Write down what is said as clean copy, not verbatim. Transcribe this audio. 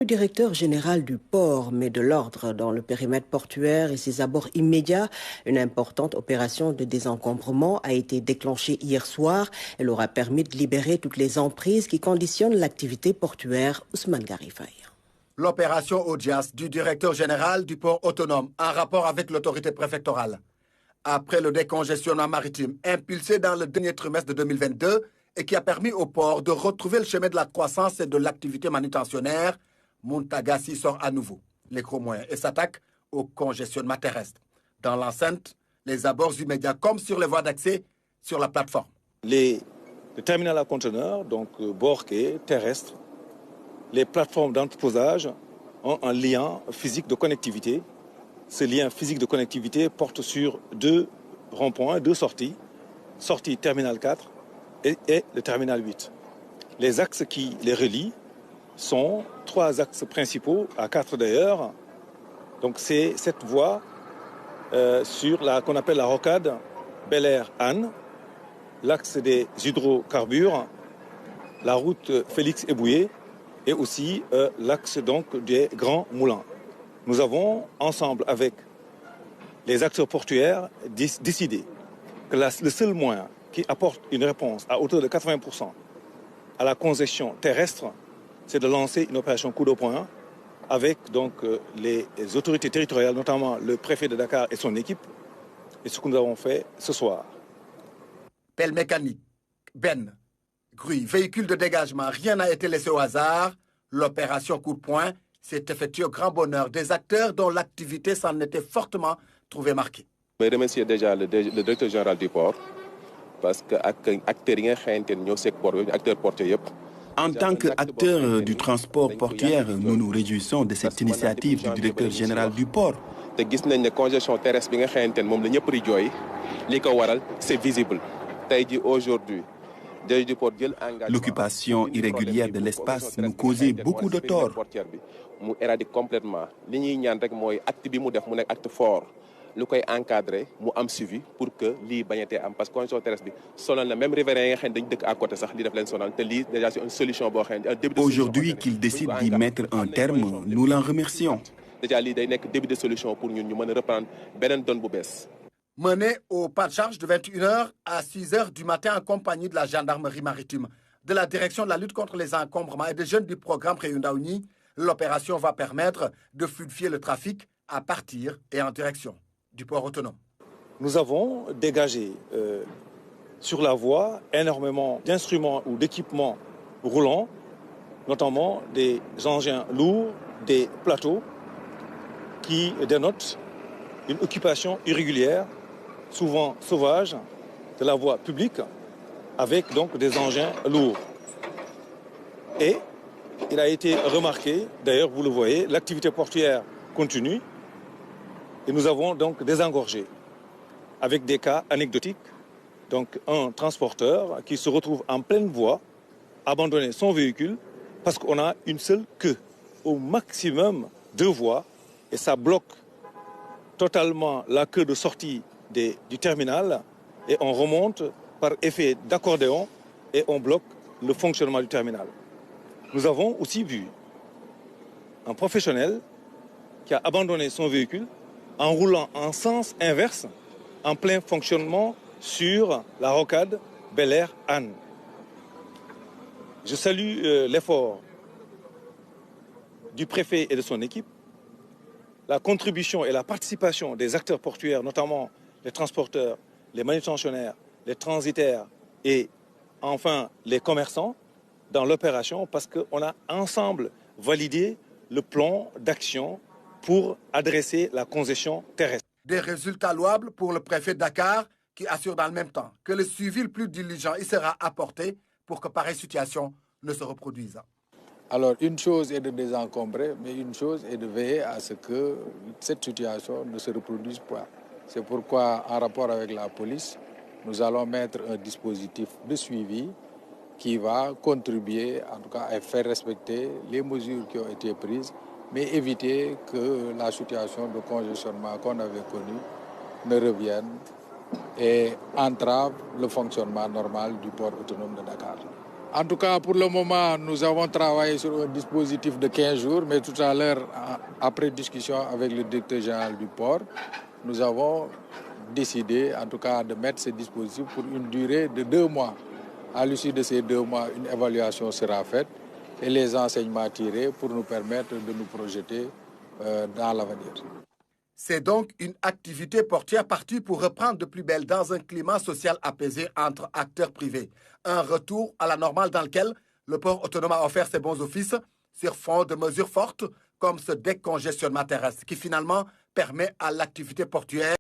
Le directeur général du port met de l'ordre dans le périmètre portuaire et ses abords immédiats. Une importante opération de désencombrement a été déclenchée hier soir. Elle aura permis de libérer toutes les emprises qui conditionnent l'activité portuaire. Ousmane Garifay. L'opération Audias du directeur général du port autonome en rapport avec l'autorité préfectorale. Après le décongestionnement maritime impulsé dans le dernier trimestre de 2022 et qui a permis au port de retrouver le chemin de la croissance et de l'activité manutentionnaire, Montagassi sort à nouveau les gros moyens et s'attaque au congestionnement terrestre. Dans l'enceinte, les abords immédiats comme sur les voies d'accès sur la plateforme. Le terminal à conteneurs, donc bord quai, terrestre, les plateformes d'entreposage ont un lien physique de connectivité. Ce lien physique de connectivité porte sur deux ronds-points, deux sorties. Sortie terminal 4 et le terminal 8. Les axes qui les relient sont trois axes principaux, à 4 d'ailleurs. Donc c'est cette voie sur qu'on appelle la rocade Bel-Air-Anne, l'axe des hydrocarbures, la route Félix-Éboué et aussi l'axe donc des Grands Moulins. Nous avons, ensemble avec les acteurs portuaires, décidé que le seul moyen qui apporte une réponse à hauteur de 80% à la congestion terrestre, c'est de lancer une opération coup de poing avec donc les autorités territoriales, notamment le préfet de Dakar et son équipe, et ce que nous avons fait ce soir. Pelle mécanique, benne, grue, véhicule de dégagement, rien n'a été laissé au hasard. L'opération coup de poing s'est effectuée au grand bonheur des acteurs dont l'activité s'en était fortement trouvée marquée. Je remercie déjà le directeur général du port parce que acteurs portuaires. En tant qu'acteurs du transport portuaire, nous nous réjouissons de cette initiative du directeur général du port. C'est visible. Aujourd'hui, l'occupation irrégulière de l'espace nous causait beaucoup de tort. Mu éradique complètement. Li ñuy ñaan rek mooy acte bi mu def mu nekk acte fort lu koy encadrer mu am suivi pour que lii bañatee am parce que congestion terrestre bi sonal na même riverains yi nga xam ne dañu dëkk à côté sax lii daf leen sonal te lii déjà c'est une solution boo xam ne aujourd'hui qu'il décide d'y mettre un terme, nous l'en remercions. Déjà lii day nekk début de solution pour ñun ñu mën a reprendre beneen donne bu bees. Mené au pas de charge de 21h à 6h du matin en compagnie de la gendarmerie maritime, de la direction de la lutte contre les encombrements et des jeunes du programme Réundaouni, l'opération va permettre de fluidifier le trafic à partir et en direction du port autonome. Nous avons dégagé sur la voie énormément d'instruments ou d'équipements roulants, notamment des engins lourds, des plateaux qui dénotent une occupation irrégulière, souvent sauvage, de la voie publique avec donc des engins lourds. Et il a été remarqué, d'ailleurs vous le voyez, l'activité portuaire continue et nous avons donc désengorgé avec des cas anecdotiques. Donc un transporteur qui se retrouve en pleine voie, abandonner son véhicule parce qu'on a une seule queue, au maximum 2 voies et ça bloque totalement la queue de sortie du terminal et on remonte par effet d'accordéon et on bloque le fonctionnement du terminal. Nous avons aussi vu un professionnel qui a abandonné son véhicule en roulant en sens inverse en plein fonctionnement sur la rocade Bel-Air-Anne. Je salue l'effort du préfet et de son équipe, la contribution et la participation des acteurs portuaires, notamment les transporteurs, les manutentionnaires, les transitaires et enfin les commerçants dans l'opération parce qu'on a ensemble validé le plan d'action pour adresser la congestion terrestre. Des résultats louables pour le préfet de Dakar qui assure dans le même temps que le suivi le plus diligent y sera apporté pour que pareille situation ne se reproduise. Alors, une chose est de désencombrer, mais une chose est de veiller à ce que cette situation ne se reproduise pas. C'est pourquoi, en rapport avec la police, nous allons mettre un dispositif de suivi qui va contribuer, en tout cas, à faire respecter les mesures qui ont été prises, mais éviter que la situation de congestionnement qu'on avait connue ne revienne et entrave le fonctionnement normal du port autonome de Dakar. En tout cas, pour le moment, nous avons travaillé sur un dispositif de 15 jours, mais tout à l'heure, après discussion avec le directeur général du port, nous avons décidé, en tout cas, de mettre ce dispositif pour une durée de 2 mois. À l'issue de ces 2 mois, une évaluation sera faite et les enseignements tirés pour nous permettre de nous projeter dans l'avenir. C'est donc une activité portuaire partie pour reprendre de plus belle dans un climat social apaisé entre acteurs privés. Un retour à la normale dans lequel le port autonome a offert ses bons offices sur fond de mesures fortes comme ce décongestionnement terrestre qui finalement permet à l'activité portuaire